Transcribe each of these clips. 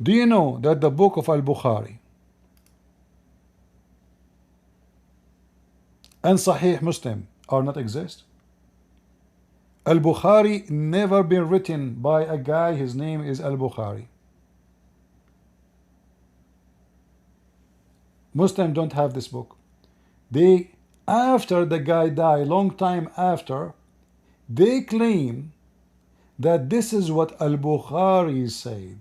Do you know that the book of Al-Bukhari and Sahih Muslim are not exist? Al-Bukhari never been written by a guy, his name is Al-Bukhari. Muslim don't have this book. They, after the guy died, long time after, they claim that this is what Al-Bukhari said.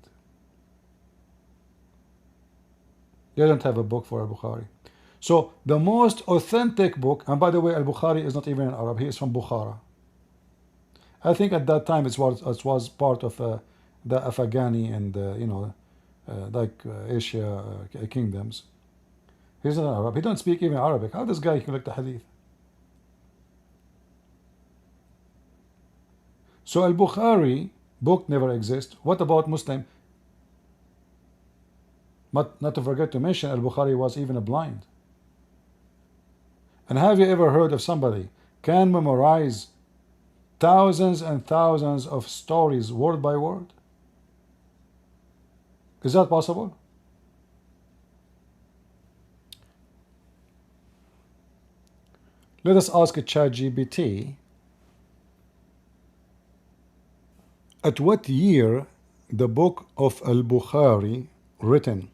They don't have a book for Al-Bukhari. So the most authentic book, and by the way, Al-Bukhari is not even an Arab, he is from Bukhara. I think at that time it was part of the Afghani and Asia kingdoms. He's not an Arab. He don't speak even Arabic. How this guy collect the hadith? So Al-Bukhari book never exists. What about Muslim? But not to forget to mention, Al-Bukhari was even a blind. And have you ever heard of somebody can memorize thousands and thousands of stories word by word? Is that possible? Let us ask ChatGPT, at what year the book of Al-Bukhari written?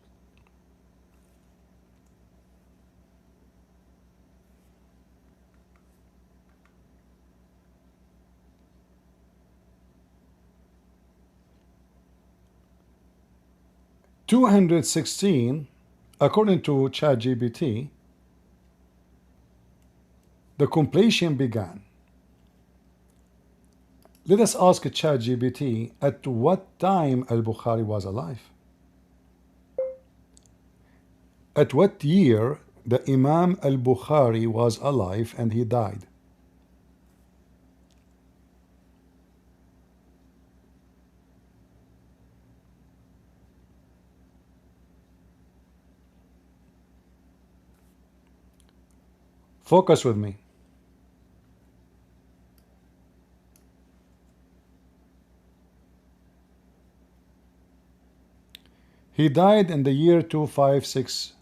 (216) according to ChatGPT, the completion began. Let us ask ChatGPT at what time Al-Bukhari was alive. At what year the Imam Al-Bukhari was alive and he died? Focus with me. He died in the year 256.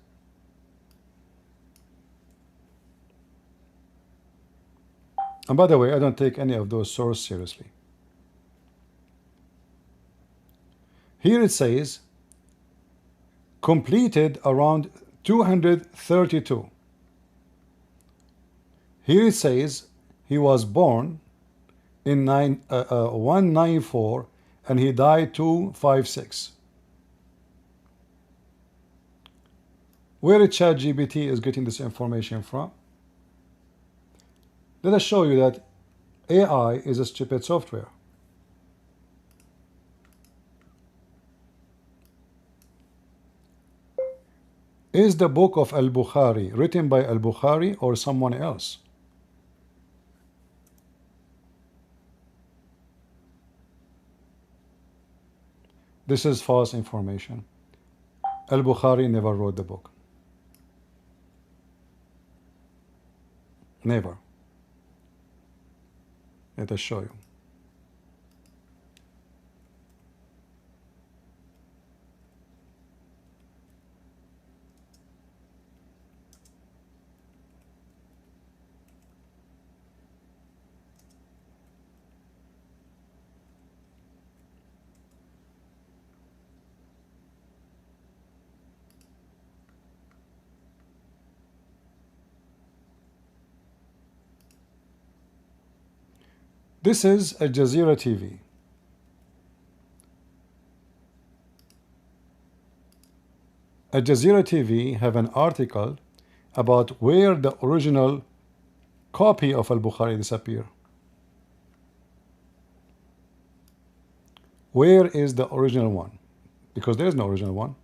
And by the way, I don't take any of those sources seriously. Here it says completed around 232. Here it says he was born in 194 and he died 256. Where ChatGPT is getting this information from? Let us show you that AI is a stupid software. Is the book of Al-Bukhari written by Al-Bukhari or someone else? This is false information. Al-Bukhari never wrote the book. Never. Let us show you. This is Al Jazeera TV. Al Jazeera TV have an article about where the original copy of Al-Bukhari disappeared. Where is the original one? Because there is no original one.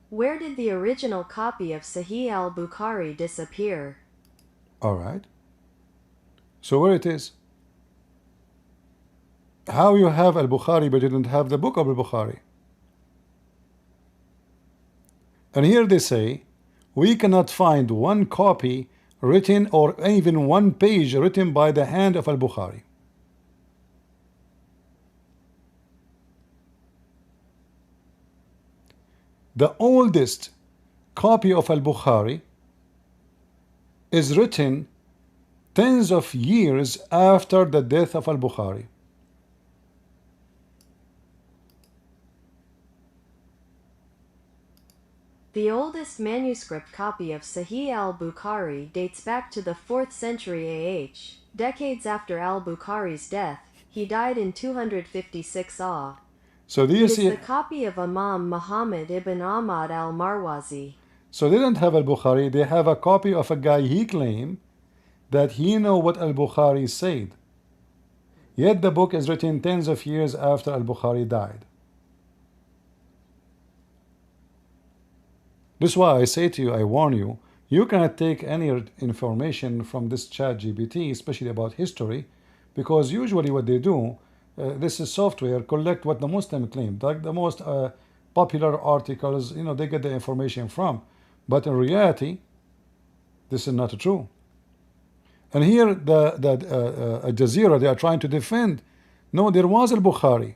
Where did the original copy of Sahih al-Bukhari disappear? All right. So where it is? How you have Al-Bukhari but you don't have the book of Al-Bukhari? And here they say, we cannot find one copy written or even one page written by the hand of Al-Bukhari. the oldest copy of Al-Bukhari is written tens of years after the death of Al-Bukhari. The oldest manuscript copy of Sahih al-Bukhari dates back to the 4th century AH, decades after al-Bukhari's death. He died in 256 AH. So do you It is see? the copy of Imam Muhammad ibn Ahmad al-Marwazi. So they didn't have Al-Bukhari, they have a copy of a guy he claimed that he know what Al-Bukhari said. Yet the book is written tens of years after Al-Bukhari died. This is why I say to you, I warn you, you cannot take any information from this ChatGPT, especially about history, because usually what they do, this is software, collect what the Muslim claimed, like the most popular articles, you know, they get the information from. But in reality, this is not true. And here, Al Jazeera, they are trying to defend. No, there was Al-Bukhari.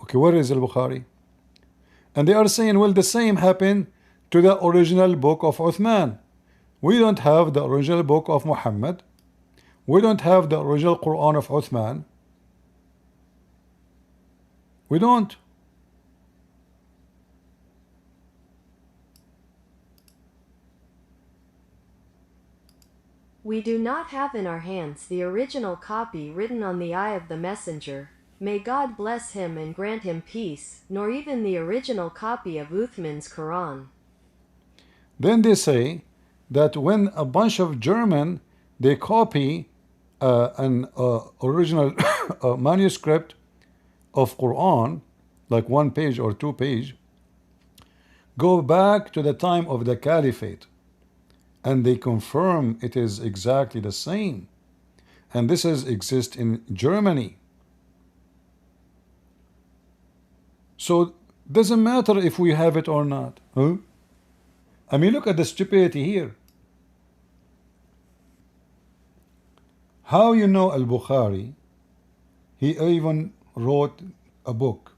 Okay, where is Al-Bukhari? And they are saying, well, the same happened to the original book of Uthman. We don't have the original book of Muhammad. We don't have the original Quran of Uthman. We don't. We do not have in our hands the original copy written on the eye of the messenger, may God bless him and grant him peace, nor even the original copy of Uthman's Quran. Then they say that when a bunch of German, they copy an original manuscript of Quran, like 1 page or 2 page, go back to the time of the Caliphate, and they confirm it is exactly the same. And this exists in Germany. So doesn't matter if we have it or not. Huh? I mean, look at the stupidity here. How you know Al-Bukhari? He even wrote a book.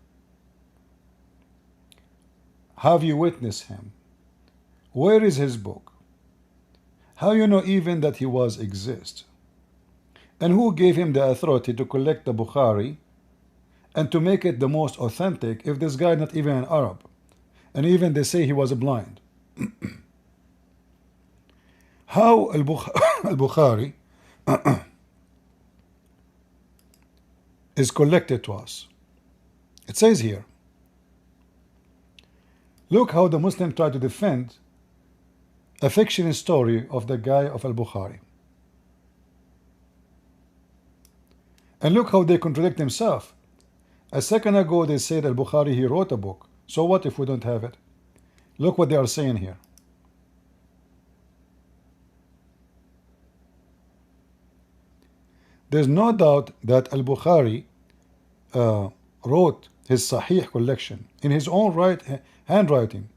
Have you witnessed him? Where is his book? How you know even that he was exist? And who gave him the authority to collect the Bukhari and to make it the most authentic if this guy not even an Arab? And even they say he was blind. How Al-Bukhari is collected to us? It says here, look how the Muslim try to defend a fiction story of the guy of Al-Bukhari. And look how they contradict themselves. A second ago they said Al-Bukhari, he wrote a book. So what if we don't have it? Look what they are saying here. There's no doubt that Al-Bukhari wrote his Sahih collection in his own handwriting,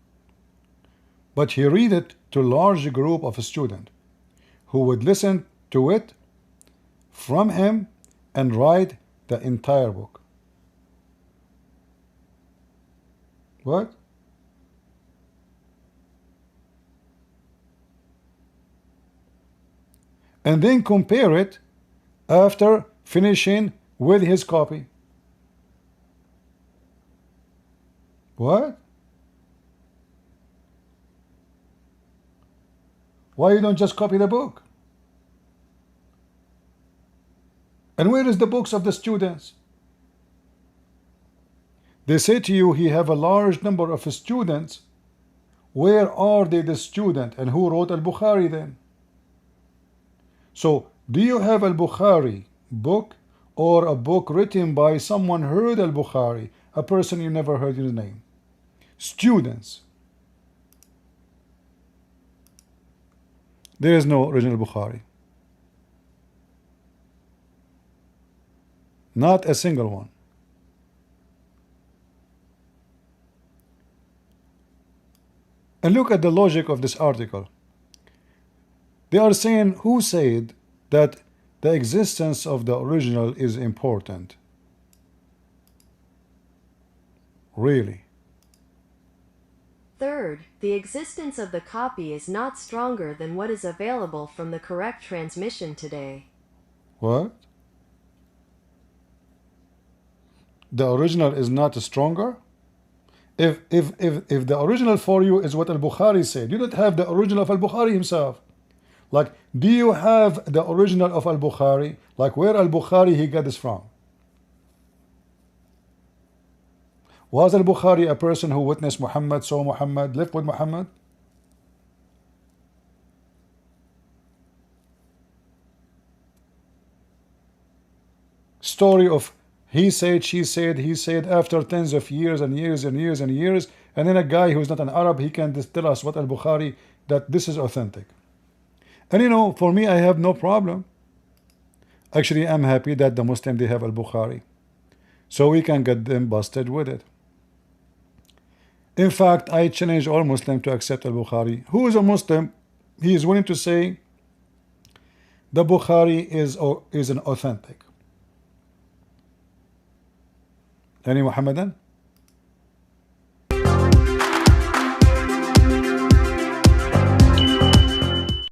but he read it to a large group of students who would listen to it from him and write the entire book. What? And then compare it after finishing with his copy. What? Why you don't just copy the book? And where is the books of the students? They say to you he have a large number of students. Where are they, the student? And who wrote Al-Bukhari then? So do you have Al-Bukhari book or a book written by someone heard Al-Bukhari, a person you never heard his name? Students. There is no original Bukhari. Not a single one. And look at the logic of this article. They are saying, who said that the existence of the original is important? Really? Third, the existence of the copy is not stronger than what is available from the correct transmission today. What? The original is not stronger? If the original for you is what Al-Bukhari said, you don't have the original of Al-Bukhari himself. Like, do you have the original of Al-Bukhari? Like, where Al-Bukhari he got this from? Was Al-Bukhari a person who witnessed Muhammad, saw Muhammad, lived with Muhammad? Story of he said, she said, he said, after tens of years and years and years and years, and then a guy who's not an Arab, he can just tell us what Al-Bukhari, that this is authentic. And you know, for me, I have no problem. Actually, I'm happy that the Muslim, they have Al-Bukhari, so we can get them busted with it. In fact, I challenge all Muslims to accept Al-Bukhari. Who is a Muslim? He is willing to say the Bukhari is an authentic. Any Muhammadan?